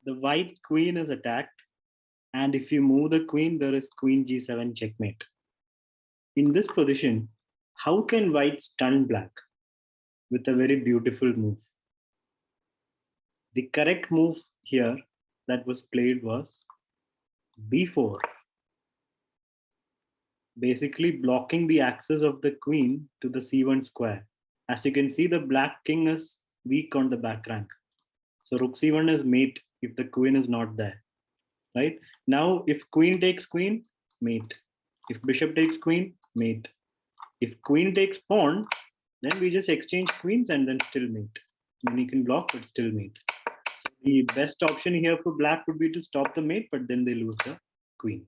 The white queen is attacked, and if you move the queen, there is queen g7 checkmate. In this position, how can white stun black? With a very beautiful move. The correct move here that was played was b4, basically blocking the access of the queen to the c1 square. As you can see, the black king is weak on the back rank. So rook c1 is mate if the queen is not there, right? Now, if queen takes queen, mate. If bishop takes queen, mate. If queen takes pawn, then we just exchange queens and then still mate. Then you can block, but still mate. So the best option here for black would be to stop the mate, but then they lose the queen.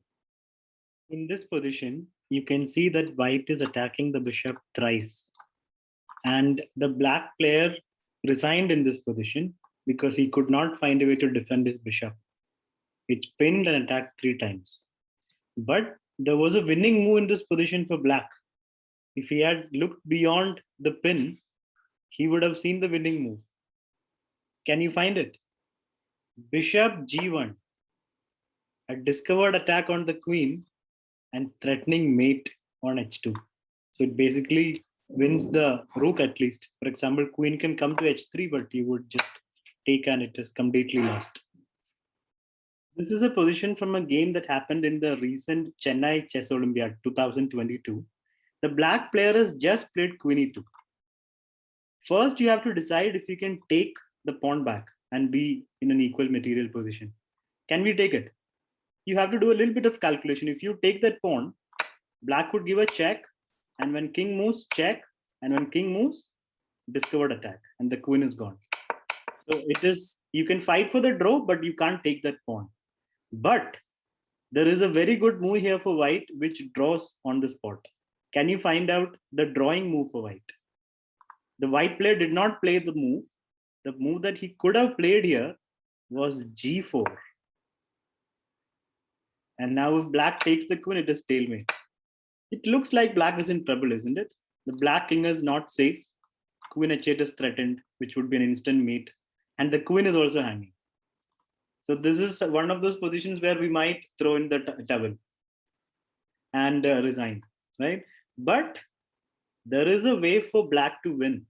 In this position, you can see that white is attacking the bishop thrice. And the black player resigned in this position because he could not find a way to defend his bishop. It's pinned and attacked 3 times. But there was a winning move in this position for black. If he had looked beyond the pin, he would have seen the winning move. Can you find it? Bishop g1, a discovered attack on the queen and threatening mate on h2. So it basically wins the rook at least. For example, queen can come to h3, but you would just take and it is completely lost. This is a position from a game that happened in the recent Chennai Chess Olympiad 2022. The black player has just played queen e2. First, you have to decide if you can take the pawn back and be in an equal material position. Can we take it? You have to do a little bit of calculation. If you take that pawn, black would give a check, and when king moves, check, and when king moves, discovered attack, and the queen is gone. So it is, you can fight for the draw, but you can't take that pawn. But there is a very good move here for white, which draws on the spot. Can you find out the drawing move for white? The white player did not play the move. The move that he could have played here was g4. And now if black takes the queen, it is stalemate. It looks like black is in trouble, isn't it? The black king is not safe. Queen h8 is threatened, which would be an instant mate. And the queen is also hanging. So this is one of those positions where we might throw in the towel and resign, right? But there is a way for black to win.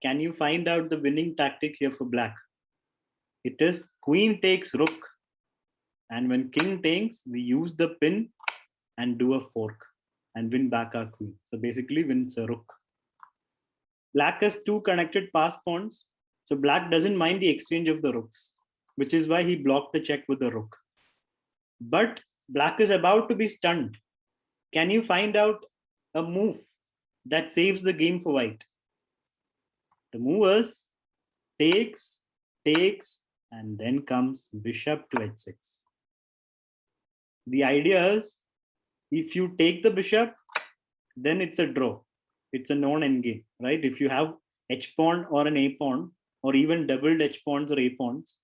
Can you find out the winning tactic here for black? It is queen takes rook. And when king takes, we use the pin and do a fork and win back our queen. So basically wins a rook. Black has 2 connected pass pawns. So black doesn't mind the exchange of the rooks, which is why he blocked the check with the rook. But black is about to be stunned. Can you find out a move that saves the game for white? The move is takes, takes, and then comes bishop to h6. The idea is, if you take the bishop, then it's a draw. It's a non-endgame, right? If you have h pawn or an a pawn, or even doubled h pawns or a pawns,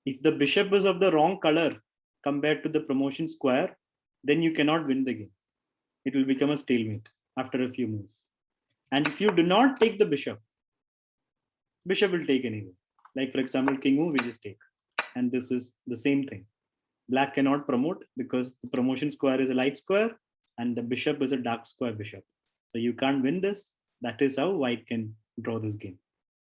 if the bishop is of the wrong color compared to the promotion square, then you cannot win the game. It will become a stalemate after a few moves. And if you do not take the bishop will take anyway. Like for example, king move, we just take. And this is the same thing. Black cannot promote because the promotion square is a light square and the bishop is a dark square bishop. So you can't win this. That is how white can draw this game.